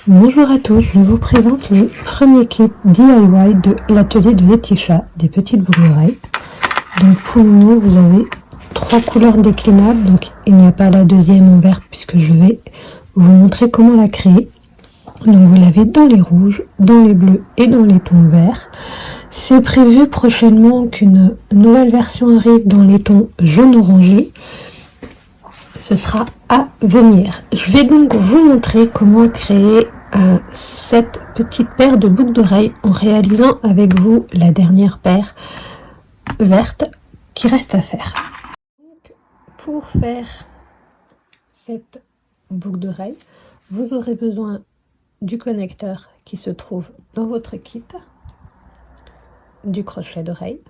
Bonjour à tous, je vous présente le premier kit DIY de l'atelier de Laetitia, des petites boucles d'oreilles. Donc pour le moment vous avez 3 couleurs déclinables, donc il n'y a pas la deuxième en verte puisque je vais vous montrer comment la créer. Donc vous l'avez dans les rouges, dans les bleus et dans les tons verts. C'est prévu prochainement qu'une nouvelle version arrive dans les tons jaune-orangé. Ce sera à venir. Je vais donc vous montrer comment créer cette petite paire de boucles d'oreilles en réalisant avec vous la dernière paire verte qui reste à faire. Donc, pour faire cette boucle d'oreille, vous aurez besoin du connecteur qui se trouve dans votre kit, du crochet d'oreille,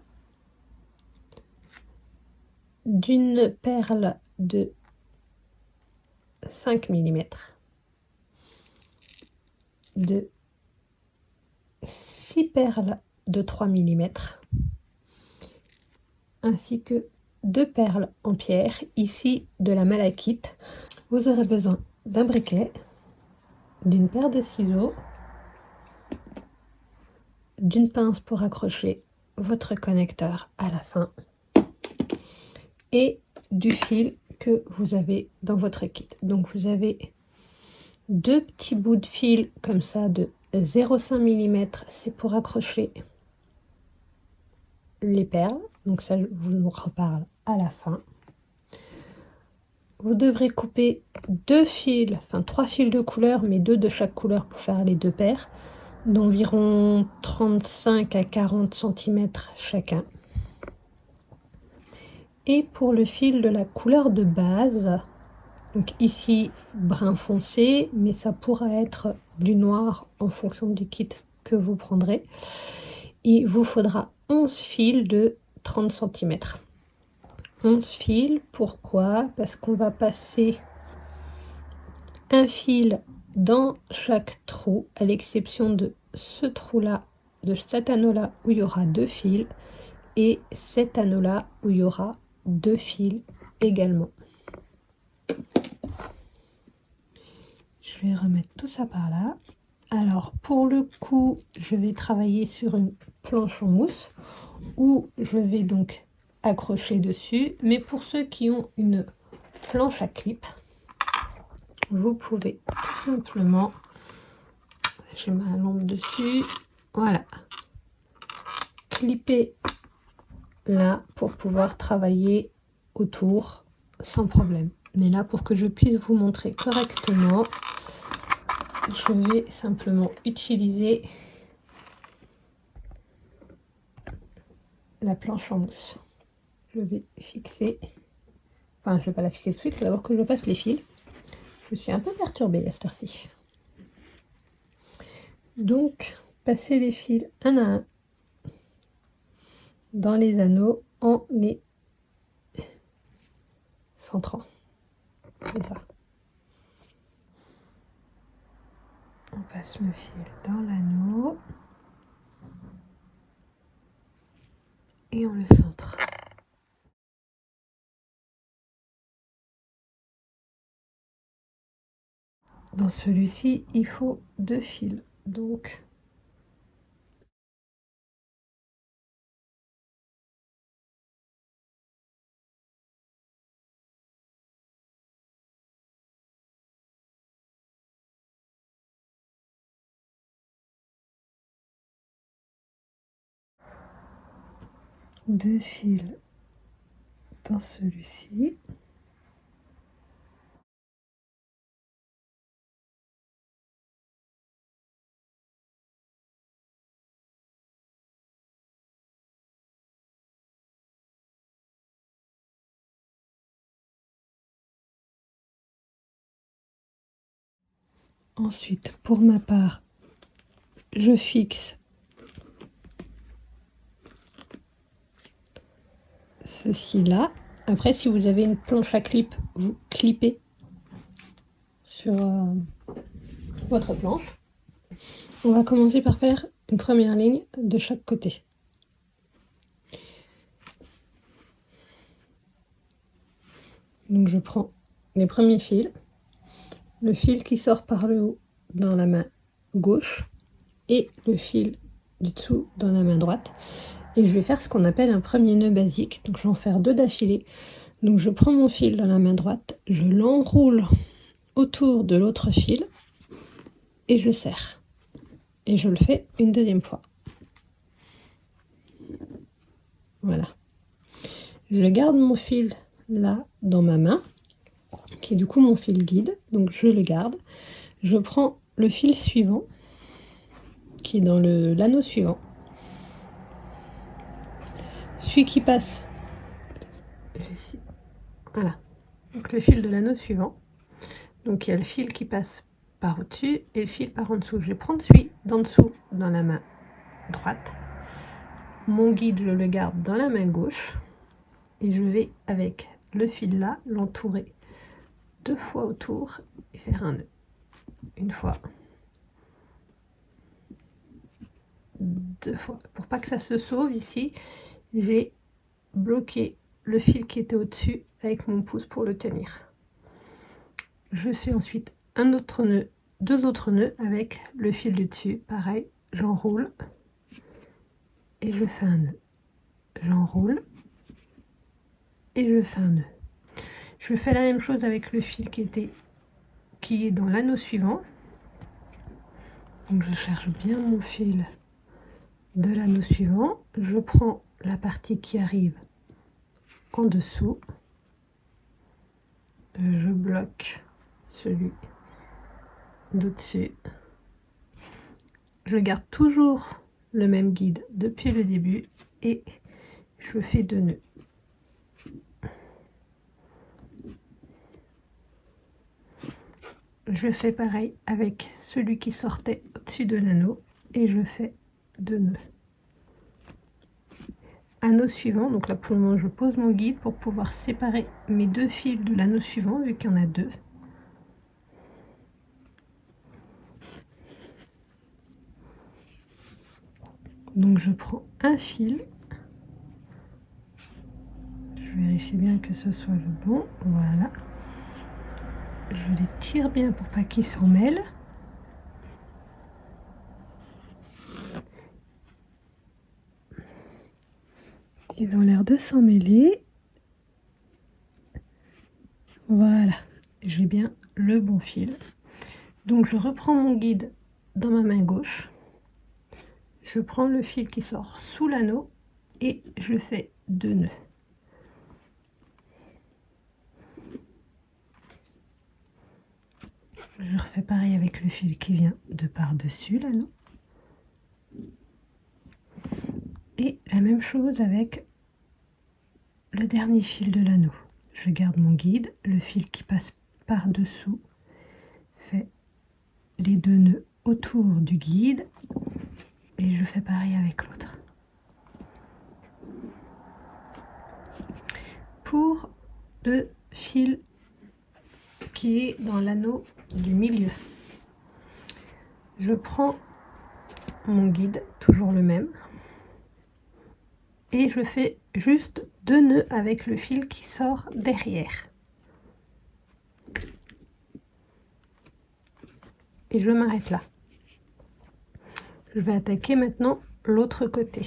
d'une perle de 5 mm, de 6 perles de 3 mm, ainsi que 2 perles en pierre, ici de la malachite. Vous aurez besoin d'un briquet, d'une paire de ciseaux, d'une pince pour accrocher votre connecteur à la fin et du fil que vous avez dans votre kit. Donc vous avez 2 petits bouts de fil comme ça de 0,5 mm, c'est pour accrocher les perles, donc ça je vous en reparle à la fin. Vous devrez couper 2 fils, enfin 3 fils de couleur, mais 2 de chaque couleur pour faire les 2 paires, d'environ 35 à 40 cm chacun. Et pour le fil de la couleur de base, donc ici brun foncé, mais ça pourra être du noir en fonction du kit que vous prendrez, il vous faudra 11 fils de 30 cm. 11 fils, pourquoi? Parce qu'on va passer un fil dans chaque trou, à l'exception de ce trou là, de cet anneau là où il y aura 2 fils, et cet anneau là où il y aura 2 fils également. Je vais remettre tout ça par là. Alors pour le coup, je vais travailler sur une planche en mousse où je vais donc accrocher dessus, mais pour ceux qui ont une planche à clip, vous pouvez tout simplement, j'ai ma lampe dessus, voilà, clipper là pour pouvoir travailler autour sans problème. Mais là, pour que je puisse vous montrer correctement, je vais simplement utiliser la planche en mousse. Je vais fixer, enfin je vais pas la fixer tout de suite, il faut d'abord que je passe les fils. Je suis un peu perturbée à cette heure-ci. Donc, passer les fils un à un dans les anneaux en les centrant, comme ça. On passe le fil dans l'anneau et on le centre. Dans celui-ci, il faut 2 fils, donc deux fils dans celui-ci. Ensuite, pour ma part, je fixe ceci là. Après, si vous avez une planche à clip, vous clippez sur votre planche. On va commencer par faire une première ligne de chaque côté. Donc je prends les premiers fils, le fil qui sort par le haut, dans la main gauche et le fil du dessous dans la main droite. Et je vais faire ce qu'on appelle un premier nœud basique. Donc je vais en faire 2 d'affilée. Donc je prends mon fil dans la main droite, je l'enroule autour de l'autre fil et je serre. Et je le fais une deuxième fois. Voilà. Je garde mon fil là dans ma main, qui est du coup mon fil guide. Donc je le garde. Je prends le fil suivant, qui est dans l'anneau suivant. Celui qui passe, voilà, donc le fil de l'anneau suivant. Donc il y a le fil qui passe par au-dessus et le fil par en dessous. Je vais prendre celui d'en dessous dans la main droite. Mon guide, je le garde dans la main gauche. Et je vais, avec le fil là, l'entourer 2 fois autour et faire un nœud. Une fois. 2 fois. Pour pas que ça se sauve ici, j'ai bloqué le fil qui était au-dessus avec mon pouce pour le tenir. Je fais ensuite un autre nœud, 2 autres nœuds avec le fil du dessus. Pareil, j'enroule et je fais un nœud. J'enroule et je fais un nœud. Je fais la même chose avec le fil qui est dans l'anneau suivant. Donc je cherche bien mon fil de l'anneau suivant. Je prends la partie qui arrive en dessous. Je bloque celui d'au-dessus. Je garde toujours le même guide depuis le début et je fais 2 nœuds. Je fais pareil avec celui qui sortait au-dessus de l'anneau et je fais 2 nœuds. Anneau suivant, donc là pour le moment je pose mon guide pour pouvoir séparer mes 2 fils de l'anneau suivant vu qu'il y en a 2. Donc je prends un fil, je vérifie bien que ce soit le bon, voilà. Je les tire bien pour pas qu'ils s'en mêlent. Ils ont l'air de s'en mêler. Voilà, j'ai bien le bon fil. Donc je reprends mon guide dans ma main gauche. Je prends le fil qui sort sous l'anneau et je fais 2 nœuds. Je refais pareil avec le fil qui vient de par-dessus l'anneau. Et la même chose avec le dernier fil de l'anneau. Je garde mon guide, le fil qui passe par-dessous fait les 2 nœuds autour du guide et je fais pareil avec l'autre. Pour le fil qui est dans l'anneau du milieu, je prends mon guide, toujours le même, et je fais juste 2 nœuds avec le fil qui sort derrière. Et je m'arrête là. Je vais attaquer maintenant l'autre côté.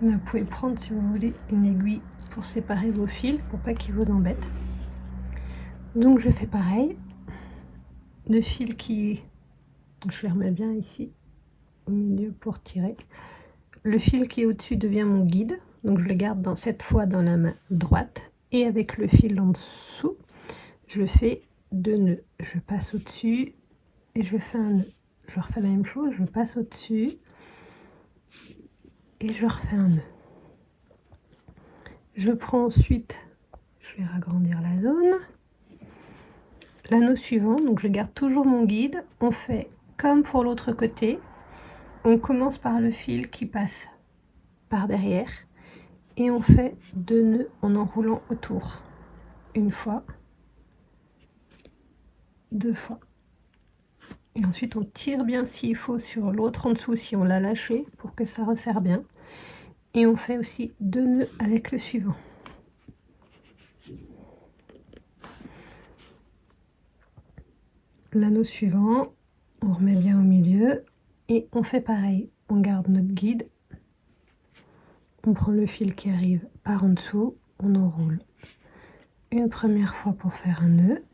Vous pouvez prendre, si vous voulez, une aiguille pour séparer vos fils, pour pas qu'ils vous embêtent. Donc je fais pareil. Le fil qui est... Je le remets bien ici, au milieu pour tirer. Le fil qui est au-dessus devient mon guide. Donc je le garde cette fois dans la main droite. Et avec le fil en dessous, je fais 2 nœuds. Je passe au-dessus et je fais un nœud. Je refais la même chose, je passe au-dessus et je refais un nœud. Je prends ensuite, je vais agrandir la zone, l'anneau suivant, donc je garde toujours mon guide. On fait comme pour l'autre côté, on commence par le fil qui passe par derrière et on fait 2 nœuds en enroulant autour. Une fois, 2 fois. Et ensuite on tire bien s'il faut sur l'autre en dessous si on l'a lâché pour que ça resserre bien. Et on fait aussi 2 nœuds avec le suivant. L'anneau suivant, on remet bien au milieu et on fait pareil. On garde notre guide, on prend le fil qui arrive par en dessous, on enroule une première fois pour faire un nœud,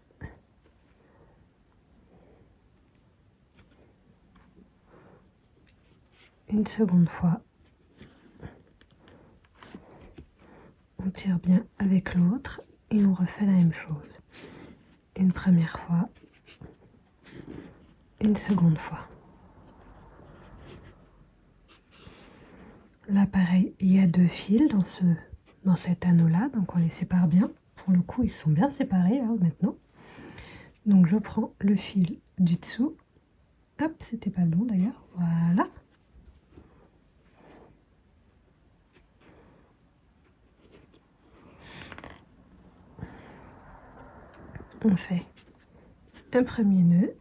une seconde fois, on tire bien avec l'autre et on refait la même chose. Une première fois, une seconde fois. Là pareil, il y a 2 fils dans cet anneau là, donc on les sépare bien. Pour le coup ils sont bien séparés là maintenant. Donc je prends le fil du dessous, hop, c'était pas le bon d'ailleurs, voilà. On fait un premier nœud,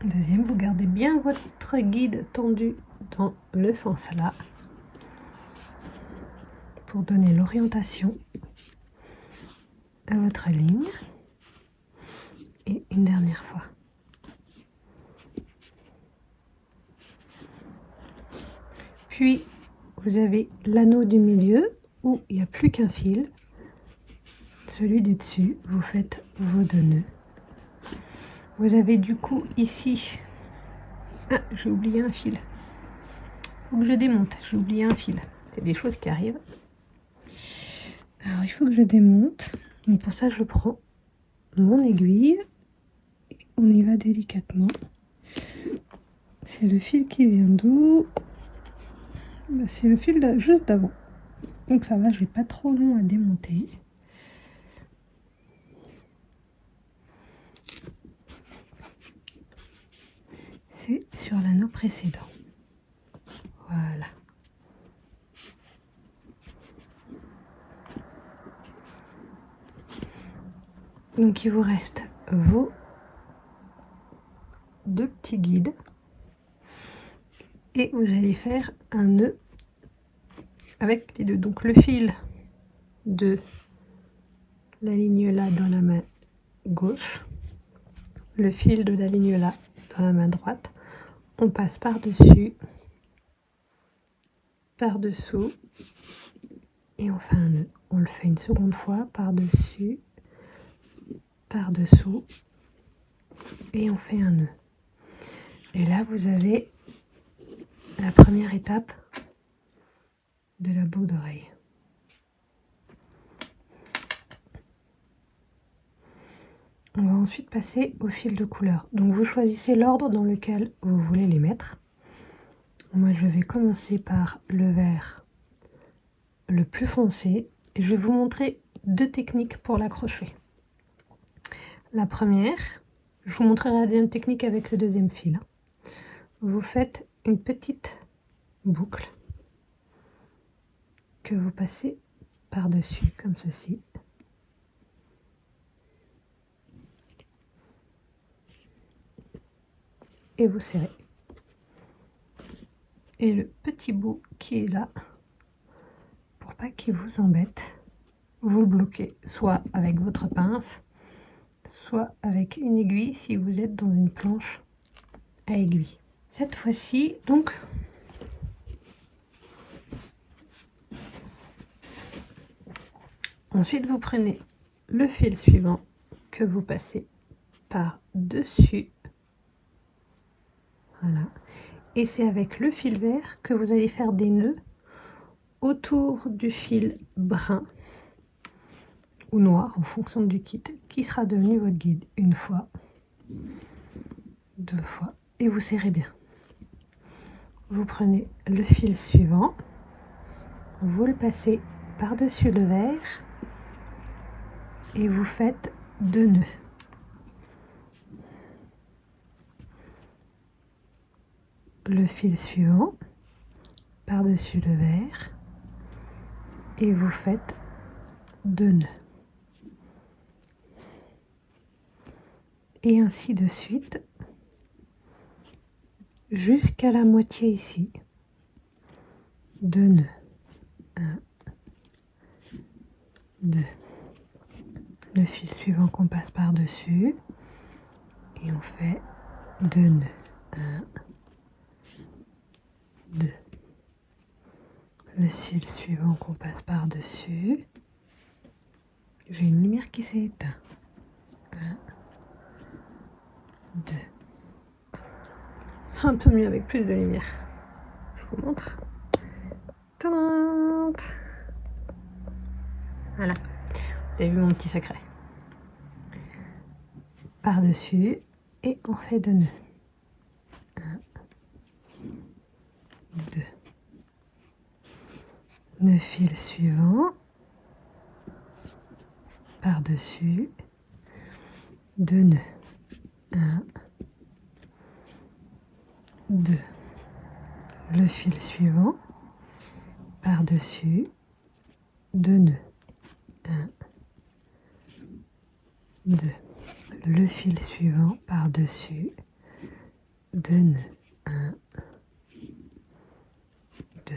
deuxième, vous gardez bien votre guide tendu dans le sens là pour donner l'orientation à votre ligne, et une dernière fois. Puis vous avez l'anneau du milieu où il n'y a plus qu'un fil, celui du dessus, vous faites vos 2 nœuds. Vous avez du coup ici, ah j'ai oublié un fil, faut que je démonte, j'ai oublié un fil, c'est des choses qui arrivent. Alors il faut que je démonte, donc pour ça je prends mon aiguille, et on y va délicatement. C'est le fil qui vient d'où? C'est le fil juste d'avant, donc ça va, j'ai pas trop long à démonter. C'est sur l'anneau précédent, voilà. Donc il vous reste vos 2 petits guides et vous allez faire un nœud avec les 2. Donc le fil de la ligne là dans la main gauche, le fil de la ligne là dans la main droite, on passe par-dessus, par-dessous et on fait un nœud. On le fait une seconde fois, par-dessus, par-dessous et on fait un nœud. Et là vous avez la première étape de la boucle d'oreille. On va ensuite passer au fil de couleur. Donc vous choisissez l'ordre dans lequel vous voulez les mettre. Moi je vais commencer par le vert le plus foncé et je vais vous montrer 2 techniques pour l'accrocher. La première, je vous montrerai la deuxième technique avec le 2e fil. Vous faites une petite boucle que vous passez par-dessus comme ceci. Et vous serrez. Et le petit bout qui est là, pour pas qu'il vous embête, vous le bloquez soit avec votre pince, soit avec une aiguille si vous êtes dans une planche à aiguille. Cette fois-ci, donc, ensuite vous prenez le fil suivant que vous passez par-dessus. Voilà. Et c'est avec le fil vert que vous allez faire des nœuds autour du fil brun ou noir en fonction du kit qui sera devenu votre guide. Une fois, 2 fois et vous serrez bien. Vous prenez le fil suivant, vous le passez par-dessus le vert et vous faites 2 nœuds. Le fil suivant par-dessus le vert et vous faites 2 nœuds. Et ainsi de suite jusqu'à la moitié ici. 2 nœuds. 1, 2. Le fil suivant qu'on passe par-dessus. Et on fait 2 nœuds. 1, 2. Le fil suivant qu'on passe par-dessus. J'ai une lumière qui s'est éteinte. 1, 2. Un peu mieux avec plus de lumière. Je vous montre. Tadam! Voilà. Vous avez vu mon petit secret. Par-dessus. Et on fait 2 nœuds. 1, 2. Le fil suivant. Par-dessus. 2 nœuds. 1, 2. Le fil suivant. Par-dessus. 2 nœuds. 1, 2. Le fil suivant par-dessus. 2 nœuds. 1, 2.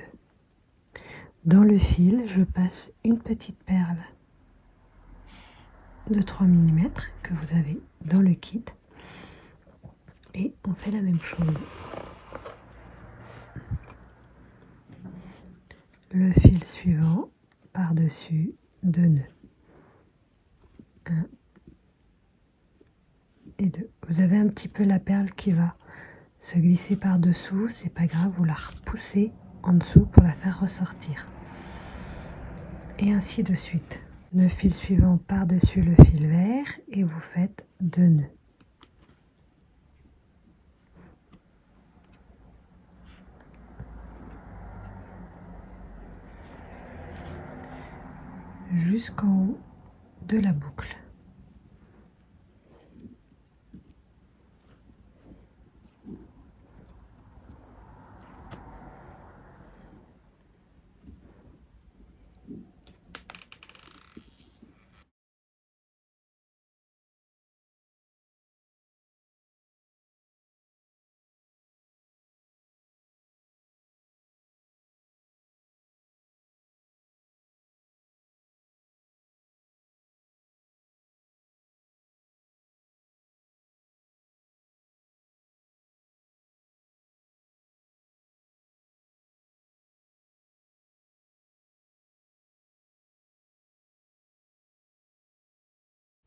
Dans le fil, je passe une petite perle de 3 mm que vous avez dans le kit. Et on fait la même chose. Le fil suivant par-dessus 2 nœuds. 1 et 2. Vous avez un petit peu la perle qui va se glisser par-dessous, c'est pas grave, vous la repoussez en dessous pour la faire ressortir. Et ainsi de suite. Le fil suivant par-dessus le fil vert et vous faites 2 nœuds. Jusqu'en haut de la boucle.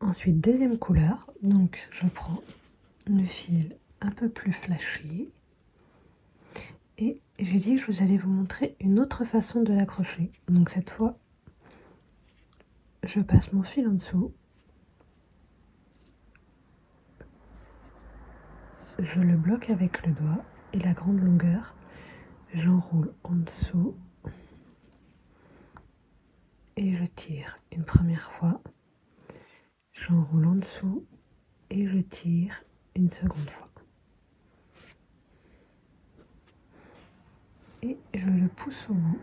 Ensuite, deuxième couleur, donc je prends le fil un peu plus flashy et j'ai dit que je allais vous montrer une autre façon de l'accrocher. Donc cette fois, je passe mon fil en dessous, je le bloque avec le doigt et la grande longueur, j'enroule en dessous et je tire une première fois. J'enroule en dessous et je tire une seconde fois. Et je le pousse au bout.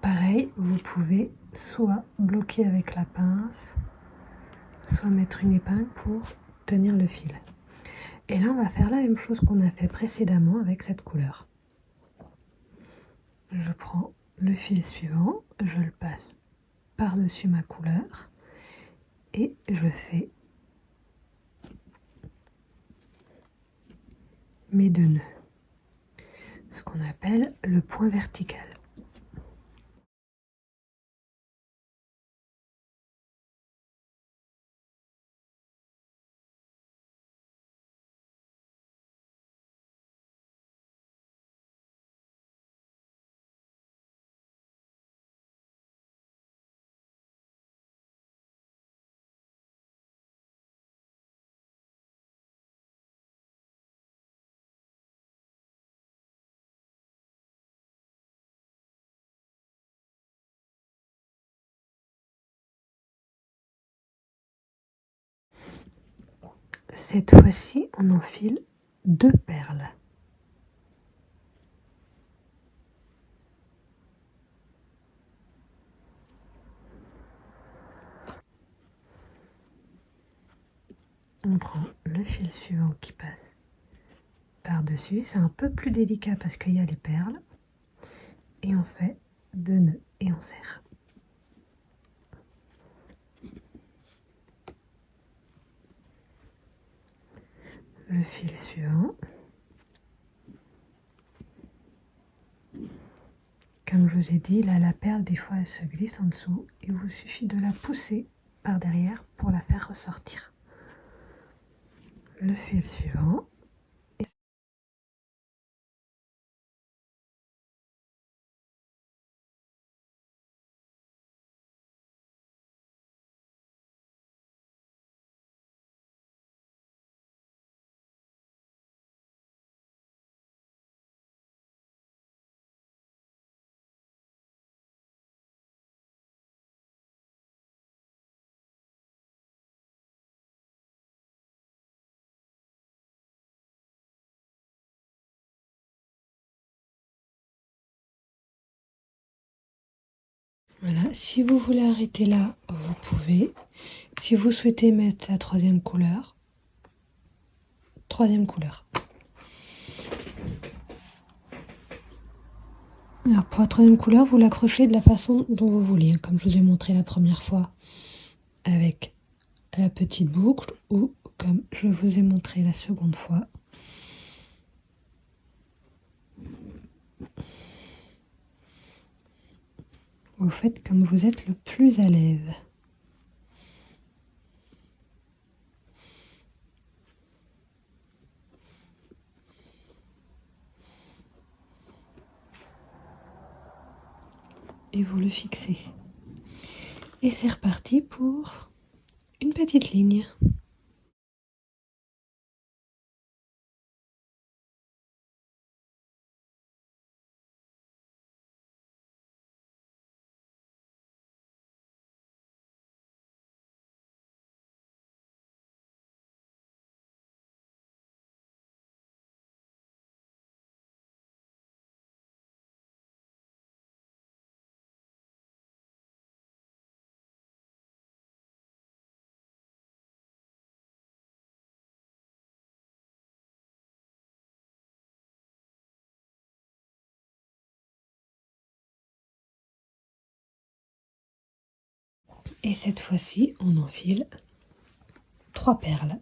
Pareil, vous pouvez soit bloquer avec la pince, soit mettre une épingle pour tenir le fil. Et là, on va faire la même chose qu'on a fait précédemment avec cette couleur. Je prends le fil suivant, je le passe par-dessus ma couleur et je fais mes 2 nœuds, ce qu'on appelle le point vertical. Cette fois-ci, on enfile 2 perles. On prend le fil suivant qui passe par-dessus. C'est un peu plus délicat parce qu'il y a les perles. Et on fait 2 nœuds et on serre. Le fil suivant. Comme je vous ai dit, là la perle des fois elle se glisse en dessous. Il vous suffit de la pousser par derrière pour la faire ressortir. Le fil suivant. Voilà, si vous voulez arrêter là, vous pouvez. Si vous souhaitez mettre la troisième couleur. Alors pour la troisième couleur, vous l'accrochez de la façon dont vous voulez, hein, comme je vous ai montré la première fois avec la petite boucle ou comme je vous ai montré la seconde fois. Vous faites comme vous êtes le plus à l'aise. Et vous le fixez. Et c'est reparti pour une petite ligne. Et cette fois-ci, on enfile 3 perles.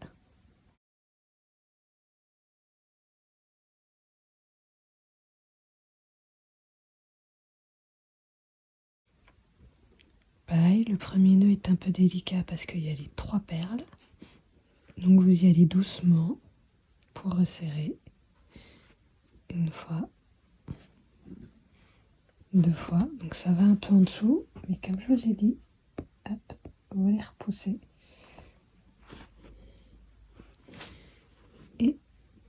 Pareil, le premier nœud est un peu délicat parce qu'il y a les 3 perles. Donc vous y allez doucement pour resserrer. Une fois, 2 fois. Donc ça va un peu en dessous, mais comme je vous ai dit, hop, vous les repoussez. Et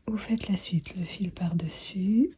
vous faites la suite, le fil par-dessus.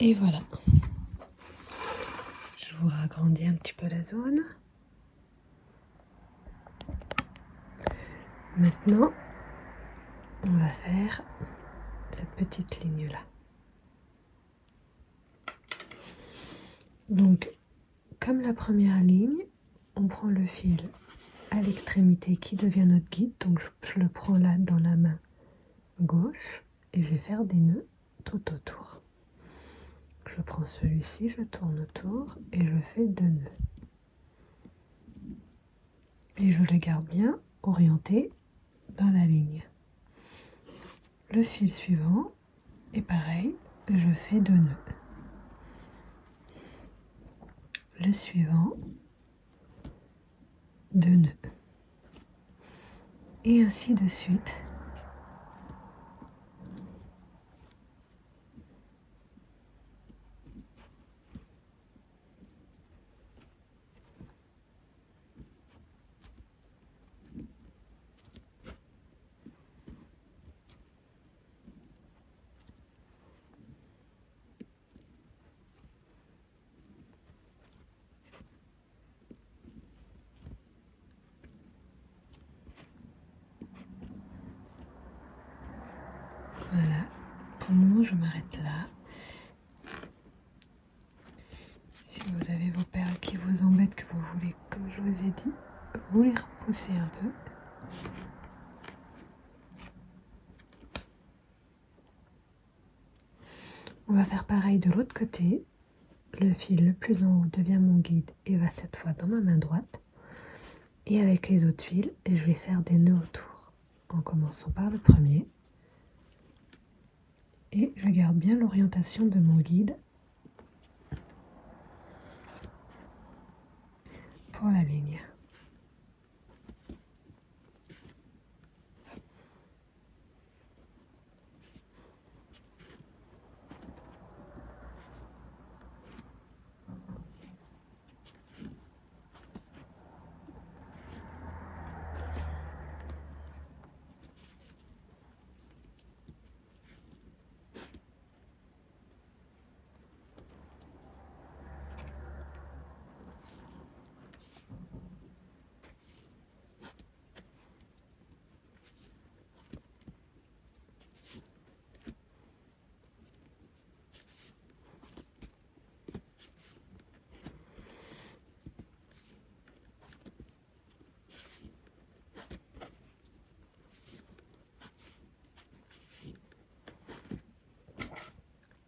Et voilà. Je vous ragrandis un petit peu la zone. Maintenant, on va faire cette petite ligne là. Donc, comme la première ligne, on prend le fil à l'extrémité qui devient notre guide. Donc, je le prends là dans la main gauche et je vais faire des nœuds tout autour. Je prends celui-ci, je tourne autour et je fais 2 nœuds. Et je le garde bien orienté dans la ligne. Le fil suivant est pareil, je fais 2 nœuds. Le suivant, 2 nœuds. Et ainsi de suite. maintenant je m'arrête là. Si vous avez vos perles qui vous embêtent, que vous voulez, comme je vous ai dit, vous les repoussez un peu. On va faire pareil de l'autre côté. Le fil le plus en haut devient mon guide et va cette fois dans ma main droite. Et avec les autres fils, je vais faire des nœuds autour. En commençant par le premier. Et je garde bien l'orientation de mon guide pour la ligne.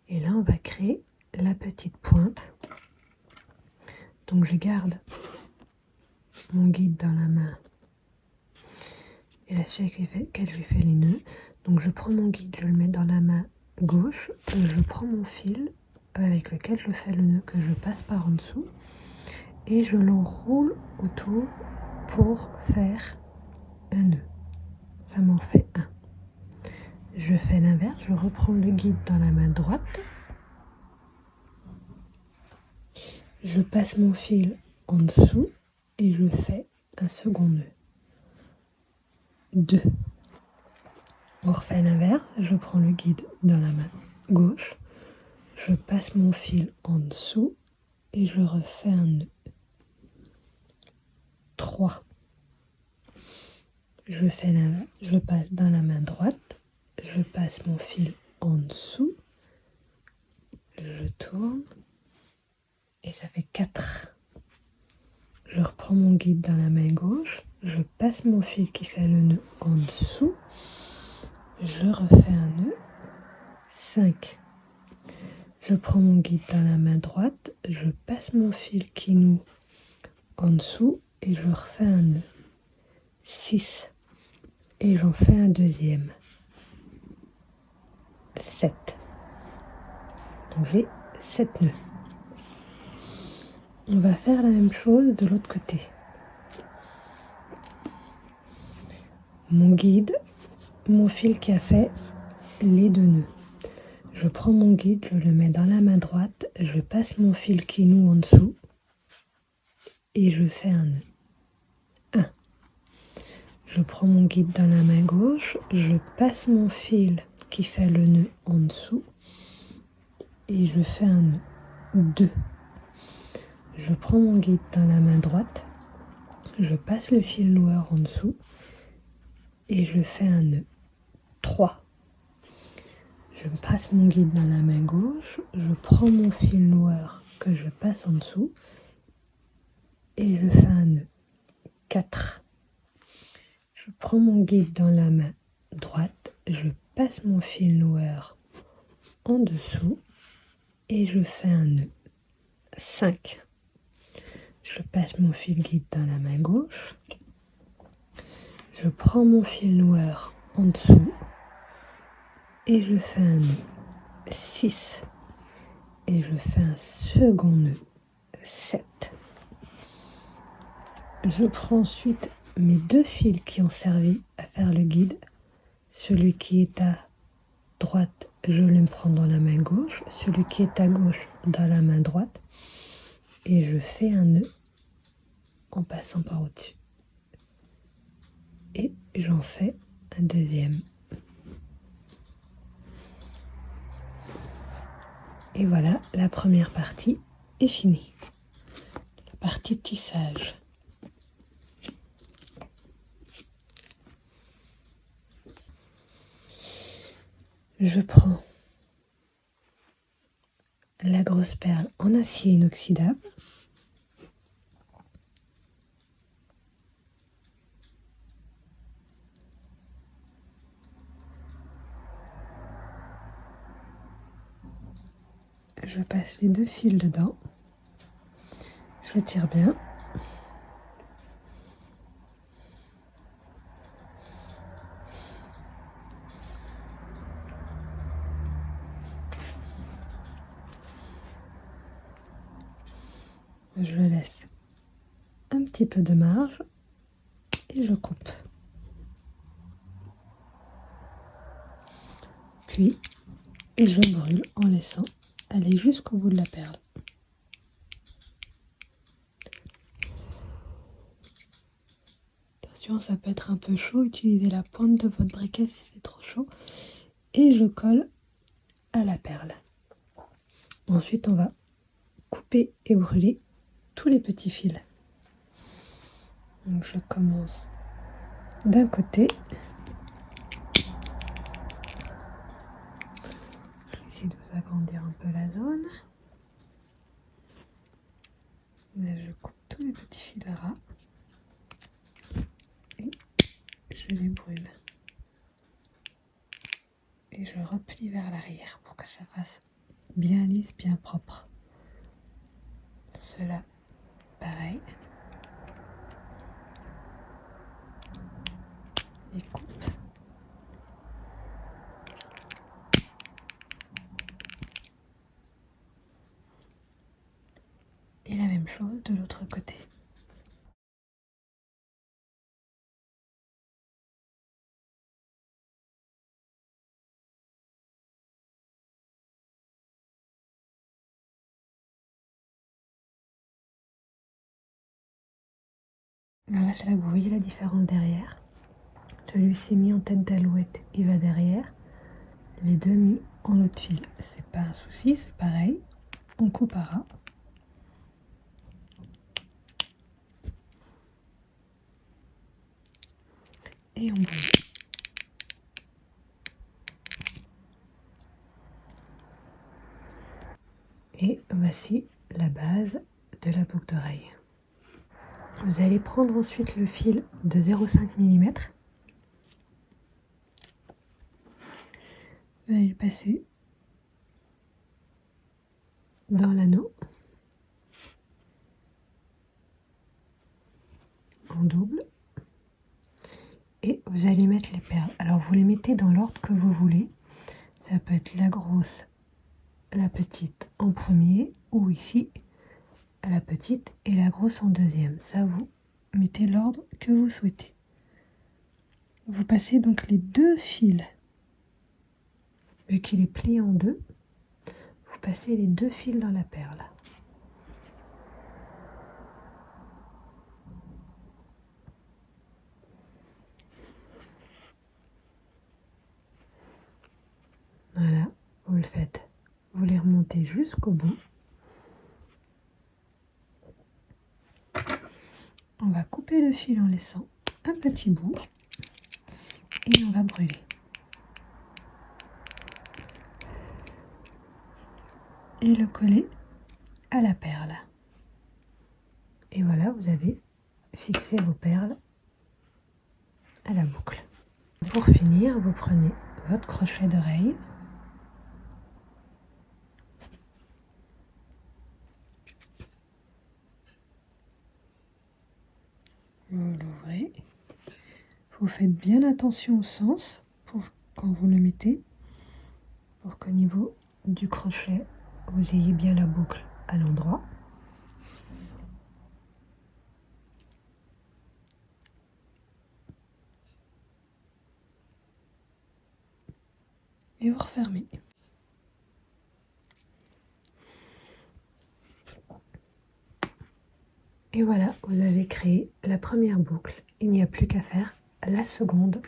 Et là, on va créer la petite pointe. Donc, je garde mon guide dans la main et la suie avec laquelle je fais les nœuds. Donc, je prends mon guide, je le mets dans la main gauche. Je prends mon fil avec lequel je fais le nœud que je passe par en dessous et je l'enroule autour pour faire un nœud. Ça m'en fait un. Je fais l'inverse, je reprends le guide dans la main droite. Je passe mon fil en dessous et je fais un second nœud. 2. On refait l'inverse, je prends le guide dans la main gauche. Je passe mon fil en dessous et je refais un nœud. 3. Je fais l'inverse, je passe dans la main droite. Je passe mon fil en dessous, je tourne et ça fait 4. Je reprends mon guide dans la main gauche, je passe mon fil qui fait le nœud en dessous, je refais un nœud, 5. Je prends mon guide dans la main droite, je passe mon fil qui noue en dessous et je refais un nœud, 6. Et j'en fais un deuxième. 7. Donc j'ai 7 nœuds. On va faire la même chose de l'autre côté. Mon guide, mon fil qui a fait les 2 nœuds. Je prends mon guide, je le mets dans la main droite, je passe mon fil qui noue en dessous et je fais un nœud. 1. Je prends mon guide dans la main gauche, je passe mon fil qui fait le nœud en dessous et je fais un nœud. 2. Je prends mon guide dans la main droite, je passe le fil noir en dessous et je fais un nœud. 3. Je passe mon guide dans la main gauche, je prends mon fil noir que je passe en dessous et je fais un nœud. 4. Je prends mon guide dans la main droite, je passe mon fil noir en dessous et je fais un nœud. 5. Je passe mon fil guide dans la main gauche, je prends mon fil noir en dessous et je fais un nœud. 6. Et je fais un second nœud. 7. Je prends ensuite mes 2 fils qui ont servi à faire le guide. Celui qui est à droite, je le prends dans la main gauche. Celui qui est à gauche, dans la main droite. Et je fais un nœud en passant par au-dessus. Et j'en fais un deuxième. Et voilà, la première partie est finie. La partie tissage. Je prends la grosse perle en acier inoxydable. Je passe les 2 fils dedans. Je tire bien. Je laisse un petit peu de marge et je coupe. Puis, je brûle en laissant aller jusqu'au bout de la perle. Attention, ça peut être un peu chaud, utilisez la pointe de votre briquet si c'est trop chaud. Et je colle à la perle. Ensuite, on va couper et brûler tous les petits fils. Donc je commence d'un côté. Je vais essayer de vous agrandir un peu la zone. Là, je coupe tous les petits fils ras et je les brûle. Et je replie vers l'arrière pour que ça fasse bien lisse, bien propre. Cela, pareil. Et coupe. Et la même chose de l'autre côté. Alors là, c'est là que vous voyez la différence derrière. Celui-ci mis en tête d'alouette, il va derrière. Les deux mis en autre fil. C'est pas un souci, c'est pareil. On coupe à ras. Et on brûle. Et voici la base de la boucle d'oreille. Vous allez prendre ensuite le fil de 0,5 mm. Vous allez le passer dans l'anneau en double. Et vous allez mettre les perles. Alors vous les mettez dans l'ordre que vous voulez. Ça peut être la grosse, la petite en premier, ou ici la petite et la grosse en deuxième. Ça, vous mettez l'ordre que vous souhaitez. Vous passez donc les 2 fils, vu qu'il est plié en 2, vous passez les 2 fils dans la perle. Voilà, vous le faites. Vous les remontez jusqu'au bout. On va couper le fil en laissant un petit bout et on va brûler. Et le coller à la perle. Et voilà, vous avez fixé vos perles à la boucle. Pour finir, vous prenez votre crochet d'oreille. Vous l'ouvrez. Vous faites bien attention au sens quand vous le mettez, pour qu'au niveau du crochet, vous ayez bien la boucle à l'endroit. Et vous refermez. Et voilà, vous avez créé la première boucle. Il n'y a plus qu'à faire la seconde.